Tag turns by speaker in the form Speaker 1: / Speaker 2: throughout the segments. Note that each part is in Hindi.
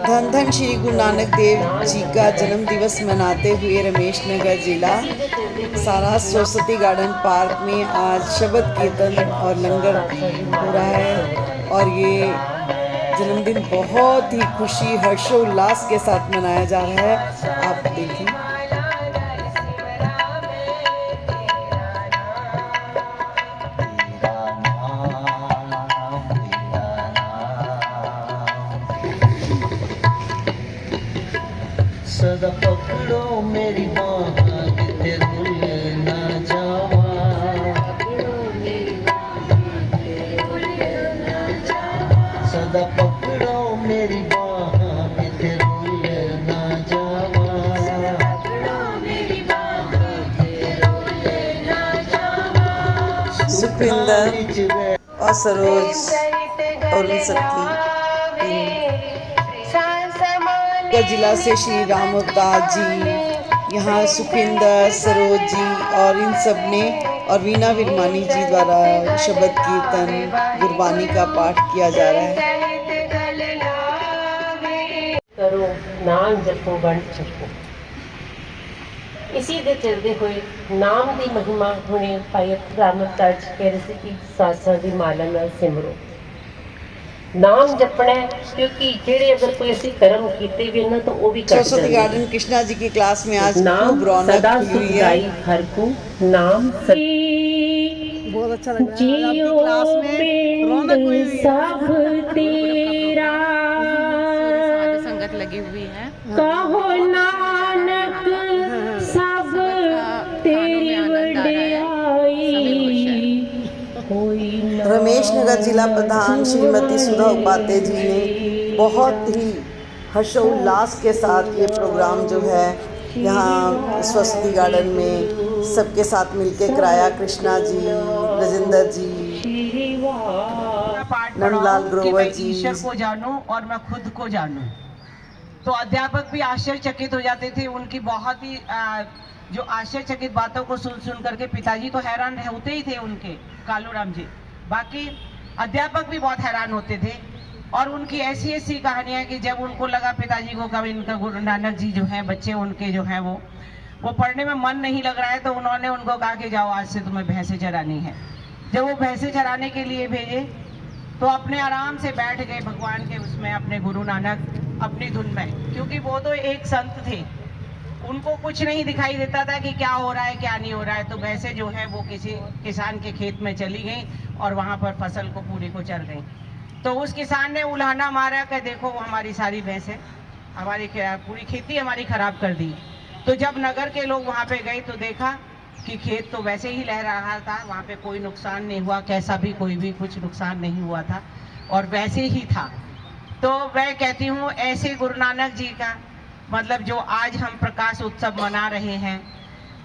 Speaker 1: धन धन श्री गुरु नानक देव जी का जन्म दिवस मनाते हुए रमेश नगर जिला सारा सरस्वती गार्डन पार्क में आज शबद कीर्तन और लंगर हो रहा है। और ये जन्मदिन बहुत ही खुशी हर्षोल्लास के साथ मनाया जा रहा है। आप देखें।
Speaker 2: सदा पकड़ो मेरी बाँह किते भूल ना जावा, सदा पकड़ो मेरी बाँह किते भूल ना जावा।
Speaker 1: सुखविंदर और सरोज और उन सबकी जिला से श्री राम अवतार जी, यहाँ सुखविंदर, सरोज जी और इन सब ने और वीना विरमानी जी द्वारा शबद कीर्तन गुरबानी का पाठ किया जा रहा है।
Speaker 3: करो नाम जपो बण छपो, इसी दे चलते हुए नाम की महिमा हुणे भाई राम अवतार जी कह रहे कि सासा की माला नाल सिमरो। नाम जपना है क्योंकि जेड़े अगर कोई ऐसी कर्म कीते भी ना तो वो भी कर
Speaker 1: सरस्वती गार्डन कृष्णा जी की क्लास में आज
Speaker 3: नाम सदा सुखदाई हर को नाम
Speaker 1: बहुत अच्छा लग रहा है। आपकी क्लास में रौनक हुई है।
Speaker 3: सब तेरा
Speaker 4: संगत लगी हुई है।
Speaker 3: कहो नानक सब तेरी वड्याई।
Speaker 1: रमेश नगर जिला प्रधान श्रीमती सुधा उपाध्याय जी ने बहुत ही हर्षोल्लास के साथ ये प्रोग्राम जो है यहाँ सरस्वती गार्डन में सबके साथ मिलके कराया। कृष्णा जी, राजेंद्र जी, नंदलाल ग्रोवर जी।
Speaker 5: ईश्वर को जानूं और मैं खुद को जानूं। तो अध्यापक भी आश्चर्यचकित हो जाते थे उनकी बहुत ही जो आश्चर्यचकित बातों को सुन सुन करके। पिताजी तो हैरान होते ही थे उनके, कालूराम जी। बाकी अध्यापक भी बहुत हैरान होते थे। और उनकी ऐसी ऐसी कहानियां कि जब उनको लगा पिताजी को कभी इनका गुरु नानक जी जो है बच्चे उनके जो है वो पढ़ने में मन नहीं लग रहा है, तो उन्होंने उनको कहा कि जाओ आज से तुम्हें भैंसे चरानी है। जब वो भैंसे चराने के लिए भेजे तो अपने आराम से बैठ गए भगवान के उसमें, अपने गुरु नानक अपनी धुन में। क्योंकि वो तो एक संत थे, उनको कुछ नहीं दिखाई देता था कि क्या हो रहा है क्या नहीं हो रहा है। तो भैंसे जो है वो किसी किसान के खेत में चली गई और वहां पर फसल को पूरी को चल गई। तो उस किसान ने उल्हाना मारा कि देखो वो हमारी सारी भैंसें, हमारी पूरी खेती हमारी खराब कर दी। तो जब नगर के लोग वहां पे गए तो देखा कि खेत तो वैसे ही लहरा रहा था, वहां पे कोई नुकसान नहीं हुआ, कैसा भी कोई भी कुछ नुकसान नहीं हुआ था और वैसे ही था। तो मैं कहती हूँ ऐसे गुरु नानक जी का मतलब जो आज हम प्रकाश उत्सव मना रहे हैं,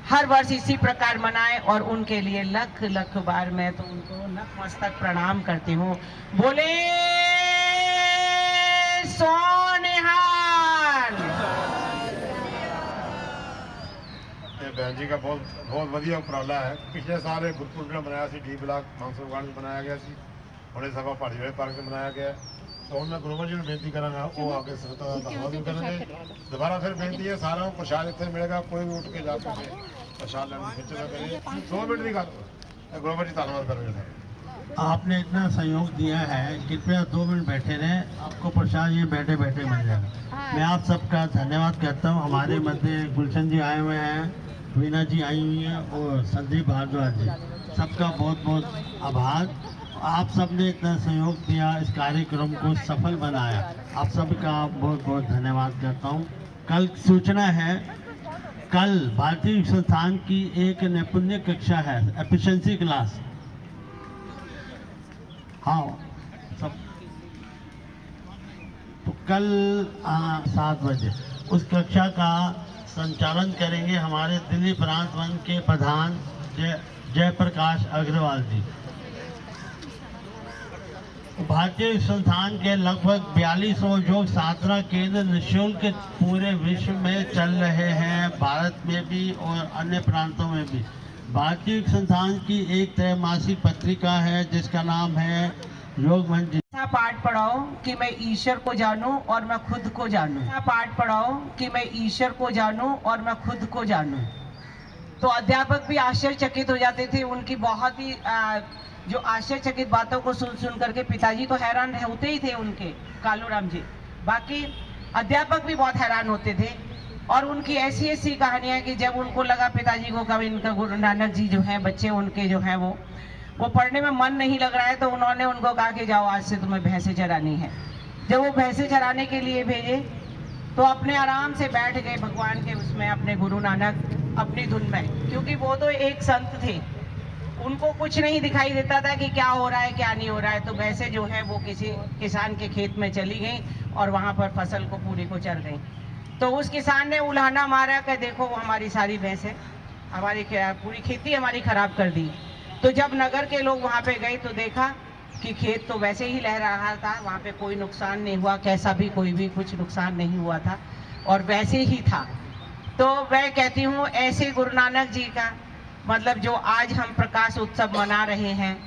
Speaker 5: हर वर्ष इसी प्रकार मनाएं। और उनके लिए लख लख बार मैं तो उनको नतमस्तक प्रणाम करती हूँ। बोले सोनिहाल।
Speaker 6: बहन जी का बहुत वधिया उपराला है। पिछले साल गुरपुरब ने मनाया डी ब्लॉक मानसर गार्डन बनाया गया सी, हुणे सभा पहाड़ी वाले पार्क में मनाया गया। तो मैं ग्रोवर जी ने बेनती करांगा वो आगे संगतां दा धन्नवाद भी करेंगे। दोबारा फिर बेनती है सारा प्रसाद इतने मिलेगा, कोई भी उठ के जाकर प्रसाद लेने की चिंता करे। 2 मिनट की गल ग्रोवर जी धन्यवाद करेंगे।
Speaker 7: आपने इतना सहयोग दिया है, कृपया 2 मिनट बैठे रहें, आपको प्रसाद ये बैठे बैठे मिल जाएगा। मैं आप सबका धन्यवाद करता हूँ। हमारे मध्य गुलशन जी आए हुए हैं, वीना जी आई हुई हैं और संदीप भारद्वाज जी, सबका बहुत बहुत आभार। आप सब ने इतना सहयोग दिया, इस कार्यक्रम को सफल बनाया, आप सबका बहुत बहुत धन्यवाद करता हूँ। कल सूचना है, कल भारतीय संस्थान की एक नैपुण्य कक्षा है, एफिशिएंसी क्लास। हाँ सब तो कल 7 बजे उस कक्षा का संचालन करेंगे हमारे दिल्ली प्रांत वन के प्रधान जयप्रकाश अग्रवाल जी। भारतीय संस्थान के लगभग 4200 योग साधना केंद्र निःशुल्क पूरे विश्व में चल रहे हैं, भारत में भी और अन्य प्रांतों में भी। भारतीय संस्थान की एक त्रैमासिक पत्रिका है जिसका नाम है योग मंच
Speaker 5: ऐसा पाठ पढ़ाओ कि मैं ईश्वर को जानूं और मैं खुद को जानूं। ऐसा पाठ पढ़ाओ कि मैं ईश्वर को जानूं और मैं खुद को जानूं। तो अध्यापक भी आश्चर्यचकित हो जाते थे, उनकी बहुत ही जो आश्चर्यचकित बातों को सुन करके पिताजी तो हैरान होते ही थे उनके, कालूराम जी। बाकी अध्यापक भी बहुत हैरान होते थे और उनकी ऐसी ऐसी कहानियां कि जब उनको लगा पिताजी को कभी इनका गुरु नानक जी जो हैं, बच्चे उनके जो हैं वो पढ़ने में मन नहीं लग रहा है, तो उन्होंने उनको कहा कि जाओ आज से तुम्हें भैंसें चरानी है। जब वो भैंसें चराने के लिए भेजे तो अपने आराम से बैठ गए भगवान के उसमें, अपने गुरु नानक अपनी धुन में, क्योंकि वो तो एक संत थे, उनको कुछ नहीं दिखाई देता था कि क्या हो रहा है क्या नहीं हो रहा है। तो भैंसें जो है वो किसी किसान के खेत में चली गई और वहां पर फसल को पूरी को चर गई। तो उस किसान ने उल्हाना मारा कि देखो वो हमारी सारी भैंसें, हमारी पूरी खेती हमारी खराब कर दी। तो जब नगर के लोग वहां पे गए तो देखा कि खेत तो वैसे ही लहरा रहा था, वहां पे कोई नुकसान नहीं हुआ, कैसा भी कोई भी कुछ नुकसान नहीं हुआ था और वैसे ही था। तो मैं कहती हूँ ऐसे गुरु नानक जी का मतलब जो आज हम प्रकाश उत्सव मना रहे हैं,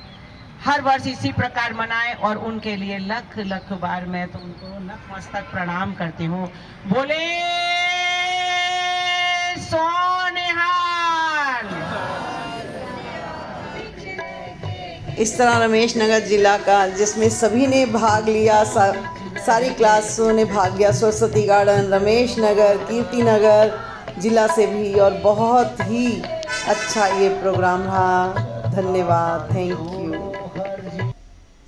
Speaker 5: हर वर्ष इसी प्रकार मनाएं और उनके लिए लख लख बार मैं तो उनको नतमस्तक प्रणाम करती हूँ। बोले सोनिहाल।
Speaker 1: इस तरह रमेश नगर जिला का, जिसमें सभी ने भाग लिया, सारी क्लासों ने भाग लिया, सरस्वती गार्डन, रमेश नगर, कीर्ति नगर जिला से भी, और बहुत ही अच्छा ये प्रोग्राम रहा। धन्यवाद, थैंक यू।